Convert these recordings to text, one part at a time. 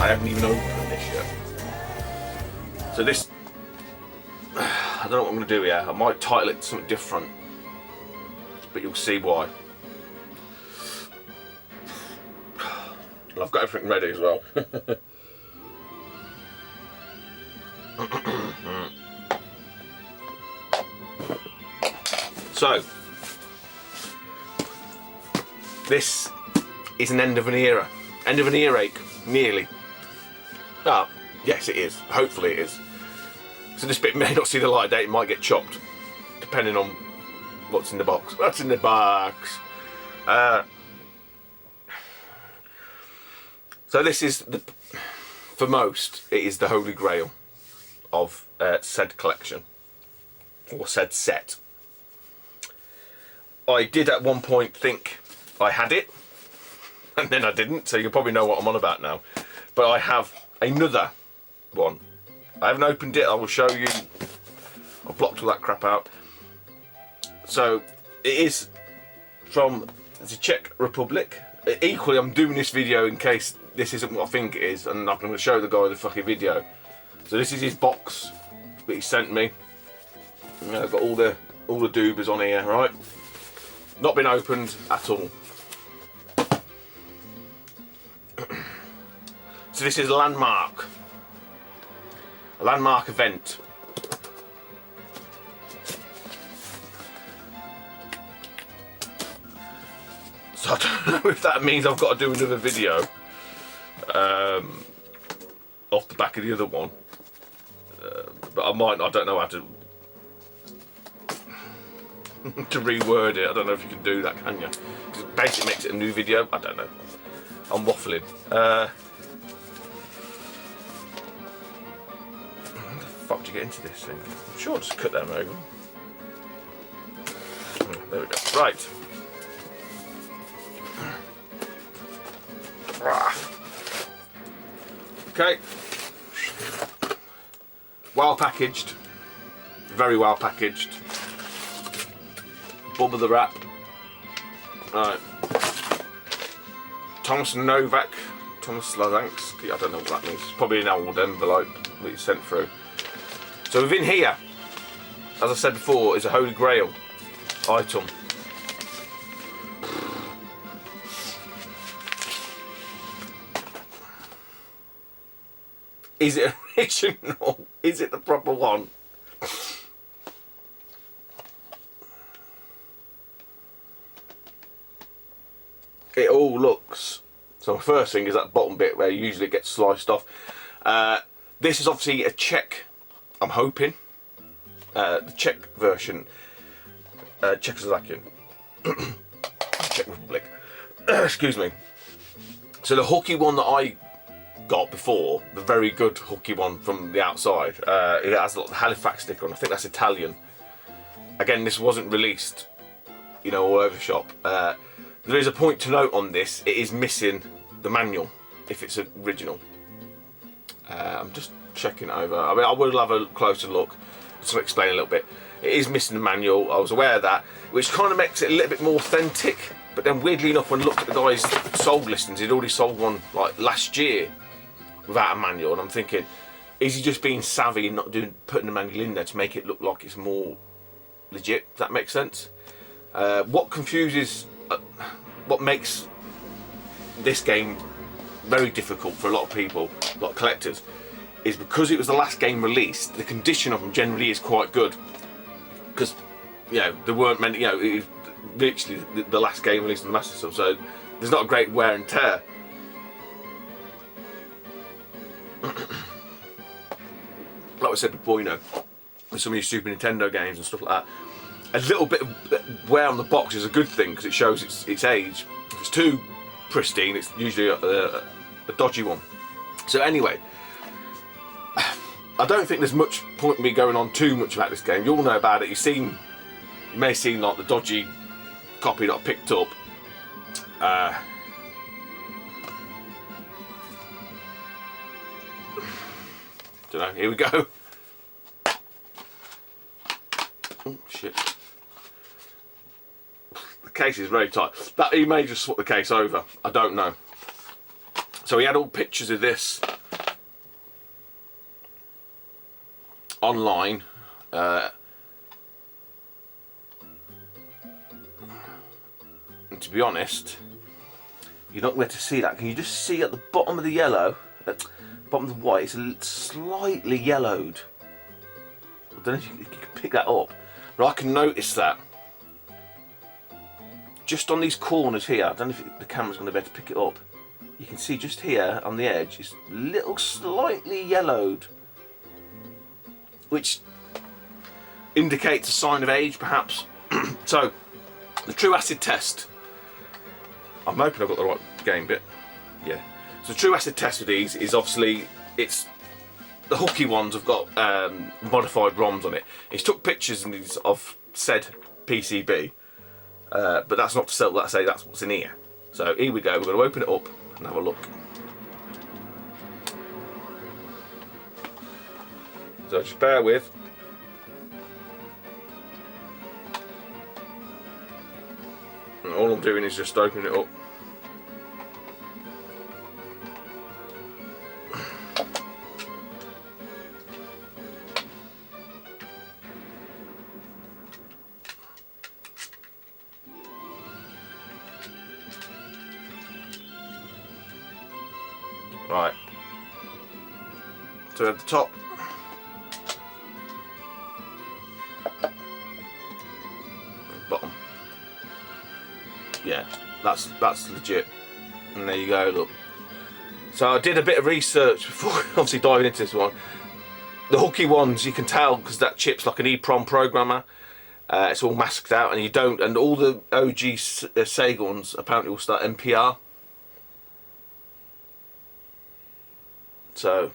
I haven't even opened this yet. So this, I don't know what I'm going to do here. I might title it something different, but you'll see why. And I've got everything ready as well. So, this is an end of an era. End of an earache, nearly. Ah, yes it is. Hopefully it is. So this bit may not see the light of day, it might get chopped. Depending on what's in the box. What's in the box? So this is, for most, it is the holy grail of said collection. Or said set. I did at one point think I had it. And then I didn't, so you'll probably know what I'm on about now. But I have another one. I haven't opened it, I will show you. I've blocked all that crap out. So, it is from the Czech Republic. Equally, I'm doing this video in case this isn't what I think it is, and I'm going to show the guy the fucking video. So this is his box that he sent me. I've got all the doobers on here, right? Not been opened at all. So this is a landmark event. So I don't know if that means I've got to do another video off the back of the other one, but I might. I don't know how to reword it. I don't know if you can do that, can you? Because it basically makes it a new video. I don't know. I'm waffling. How the fuck do you get into this thing? I'm sure I'll just cut them over. There we go. Right. Okay. Well packaged. Very well packaged. Bubba the wrap. Right. Thomas Lazansk. I don't know what that means. It's probably an old envelope that you sent through. So within here, as I said before, is a Holy Grail item. Is it original? Is it the proper one? It all looks. So the first thing is that bottom bit where usually it gets sliced off. This is obviously a Czech, I'm hoping. The Czech version. Czechoslovakian. Czech Republic. Excuse me. So the hooky one that I got before, the very good hooky one from the outside, it has the Halifax sticker on. I think that's Italian. Again, this wasn't released, you know, all over the shop. There is a point to note on this. It is missing the manual if it's original. I'm just checking it over. I mean, I will have a closer look to explain a little bit. It is missing the manual. I was aware of that, which kind of makes it a little bit more authentic. But then, weirdly enough, when I looked at the guy's sold listings, he'd already sold one like last year without a manual, and I'm thinking, is he just being savvy and not putting the manual in there to make it look like it's more legit? Does that make sense? What confuses, what makes this game very difficult for a lot of people, a lot of collectors, is because it was the last game released, the condition of them generally is quite good. Because, you know, there weren't many, you know, it was literally the last game released on the Master System, so there's not a great wear and tear. Like I said before, you know, with some of these Super Nintendo games and stuff like that, a little bit of wear on the box is a good thing because it shows its age. If it's too pristine, it's usually a dodgy one. So anyway, I don't think there's much point in me going on too much about this game. You all know about it. You may have seen like the dodgy copy that I picked up. Don't know. Here we go. Oh shit. The case is very tight. He may just swap the case over. I don't know. So he had all pictures of this online. And to be honest, you're not going to see that. Can you just see at the bottom of the yellow, at the bottom of the white, it's slightly yellowed. I don't know if you can pick that up, but I can notice that. Just on these corners here, I don't know if the camera's going to be able to pick it up. You can see just here on the edge, it's a little slightly yellowed, which indicates a sign of age, perhaps. So, the true acid test. I'm hoping I've got the right game bit. Yeah. So the true acid test with these is obviously, it's the hooky ones have got modified ROMs on it. He's took pictures of said PCB, but that's not to say that's what's in here. So here we go. We're going to open it up and have a look. So just bear with. And all I'm doing is just opening it up. Right. So at the top, bottom. Yeah, that's legit. And there you go, look. So I did a bit of research before obviously diving into this one. The hooky ones, you can tell because that chip's like an EEPROM programmer. It's all masked out, and you don't. And all the OG Sega ones apparently will start NPR. So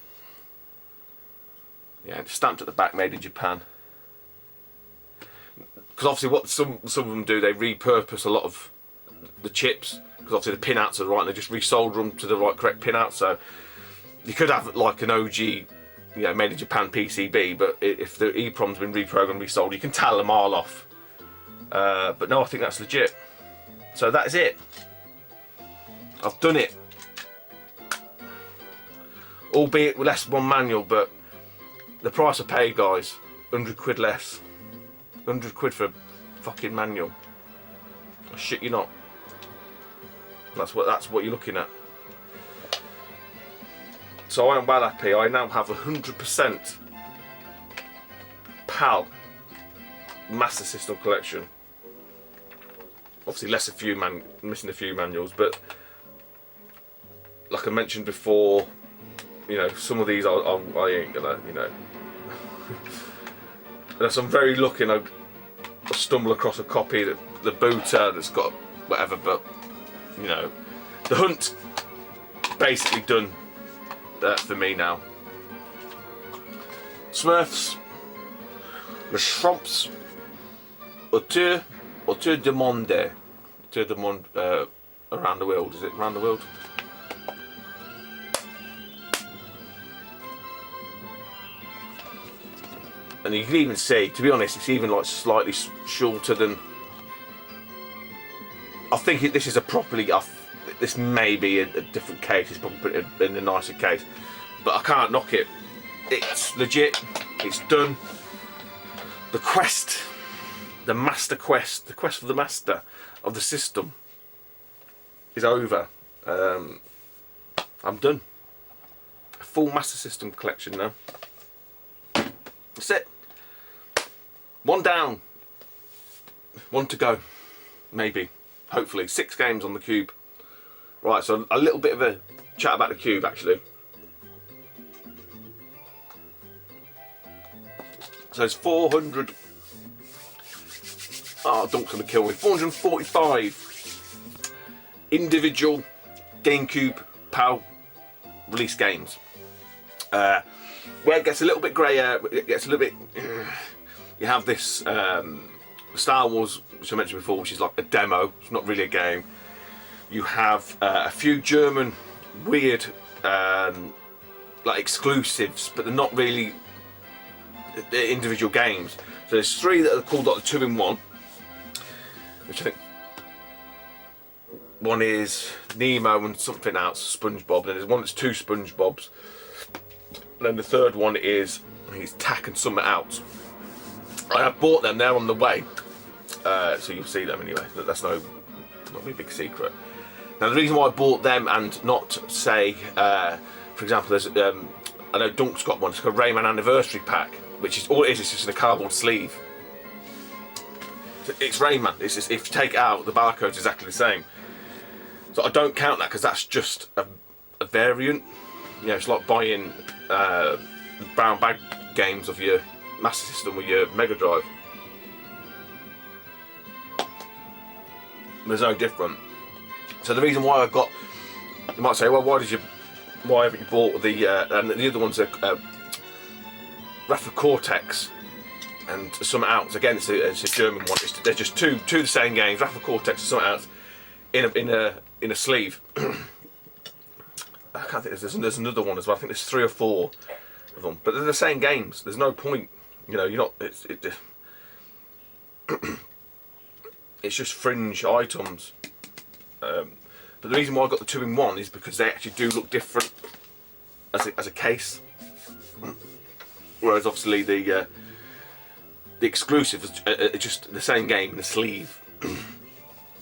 yeah, it's stamped at the back, made in Japan. Because obviously, what some of them do, they repurpose a lot of the chips. Because obviously the pinouts are right, and they just resolder them to the right correct pinout. So you could have like an OG, you know, made in Japan PCB, but if the EEPROM's been reprogrammed, resoldered, you can tell them all off. But no, I think that's legit. So that is it. I've done it. Albeit with less one manual, but the price I paid, guys, 100 quid less. 100 quid for a fucking manual. I shit you not. That's what you're looking at. So I am well happy. I now have 100% PAL Master System collection. Obviously missing a few manuals, but like I mentioned before, you know, some of these I ain't gonna, you know. Unless I'm very lucky and I stumble across a copy that the booter that's got whatever, but you know, the hunt's basically done for me now. Smurfs, the Shrumps, Auteur du Monde, around the world, is it around the world? And you can even see, to be honest, it's even like slightly shorter than. I think this is a properly. This may be a different case. It's probably in a nicer case, but I can't knock it. It's legit. It's done. The quest, the master quest, the quest for the master of the system is over. I'm done. A full Master System collection now. That's it. One down. One to go. Maybe. Hopefully. 6 games on the Cube. Right, so a little bit of a chat about the Cube actually. So it's 400. Oh, Dunk's gonna kill me. 445 individual GameCube PAL release games. Where it gets a little bit grayer, it gets a little bit. You have this Star Wars, which I mentioned before, which is like a demo. It's not really a game. You have a few German weird like exclusives, but they're not really individual games. So there's 3 that are called like the 2-in-1, which I think one is Nemo and something else, SpongeBob. Then there's one that's 2 SpongeBobs. And then the third one is He's tacking something out. I have bought them, they're on the way. So you'll see them anyway. That's not a big secret. Now the reason why I bought them and not say, for example, there's I know Dunk's got one. It's called Rayman Anniversary Pack, which is all it is. It's just in a cardboard sleeve. So it's Rayman. It's just, if you take it out, the barcode's exactly the same. So I don't count that because that's just a variant. You know, it's like buying brown bag games of your Master System with your Mega Drive. There's no different. So the reason why I got, you might say, well, why haven't you bought the and the other ones are Rafa Cortex and something else. Again, it's a German one. They're just two the same games. Rafa Cortex and something else in a sleeve. I can't think. There's another one as well. I think there's 3 or 4 of them, but they're the same games. There's no point. You know, you're not. It's just fringe items. But the reason why I got the 2-in-1 is because they actually do look different as a case. Whereas obviously the exclusive is just the same game in the sleeve.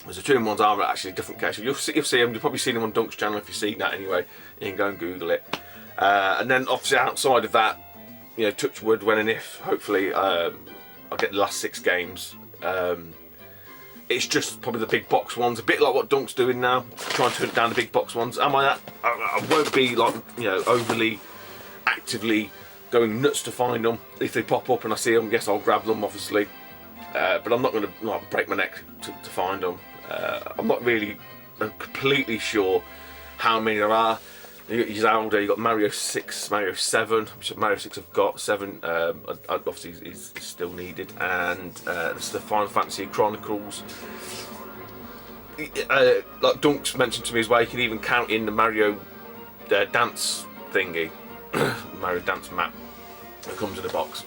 Whereas the 2-in-1s are actually different cases. You'll see them. You've probably seen them on Dunk's channel if you've seen that anyway. You can go and Google it. And then obviously outside of that, you know, touch wood, when and if hopefully I'll get the last 6 games. It's just probably the big box ones, a bit like what Dunk's doing now, trying to hunt down the big box ones. I won't be like, you know, overly actively going nuts to find them. If they pop up and I see them, yes, I'll grab them, obviously. But I'm not going to like break my neck to find them. I'm not really completely sure how many there are. You got Zelda, you got Mario 6, Mario 7, which Mario 6 I've got, 7 obviously is still needed, and this is the Final Fantasy Chronicles. Like Dunk's mentioned to me as well, you can even count in the Mario dance thingy, Mario dance map that comes in a box.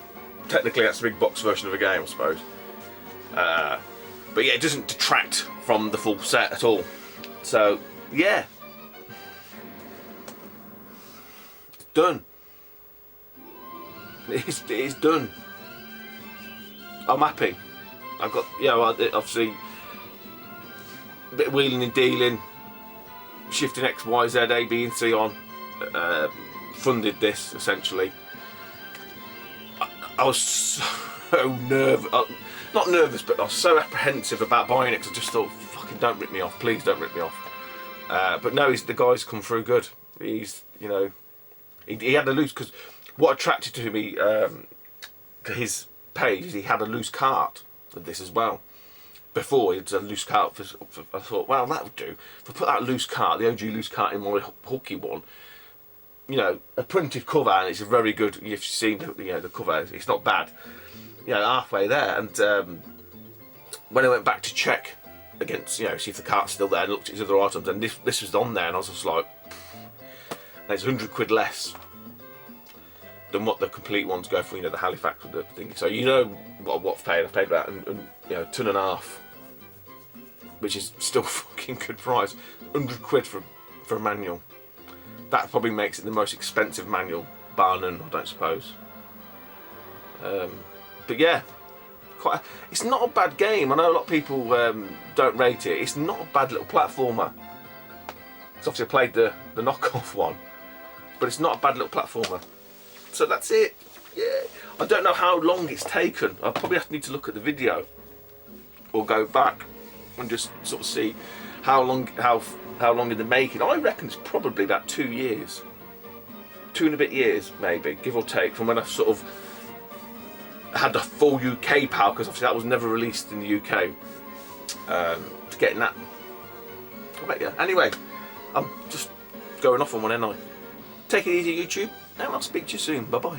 Technically that's a big box version of a game, I suppose. But yeah, it doesn't detract from the full set at all. So yeah. Done. It's done. I'm happy. I've got, you know, obviously a bit of wheeling and dealing, shifting X, Y, Z, A, B and C on, funded this essentially. I was so nervous, not nervous, but I was so apprehensive about buying it because I just thought, fucking don't rip me off, please don't rip me off. But no, the guy's come through good. He's, you know, he had a loose, because what attracted to me to his page is he had a loose cart of this as well. Before, it was a loose cart for I thought, well, that would do. If I put that loose cart, the OG loose cart, in my hooky one, you know, a printed cover, and it's a very good, if you've seen the cover, it's not bad. You know, halfway there, and when I went back to check against, you know, see if the cart's still there, and looked at his other items, and this was on there, and I was just like, and it's £100 less than what the complete ones go for, you know, the Halifax with the thing. So you know what I've paid. I've paid about you know, £1.5, which is still fucking good price. £100 for a manual. That probably makes it the most expensive manual, bar none, I don't suppose. But yeah, it's not a bad game. I know a lot of people don't rate it. It's not a bad little platformer. So obviously I played the knockoff one, but it's not a bad little platformer. So that's it. Yeah, I don't know how long it's taken. I probably need to look at the video or go back and just sort of see how long in the making. I reckon it's probably about 2 years, 2 and a bit years maybe, give or take, from when I sort of had the full UK power, because obviously that was never released in the UK, to getting that. I bet you. Anyway, I'm just going off on one, ain't I? Take it easy, YouTube, and I'll speak to you soon. Bye bye.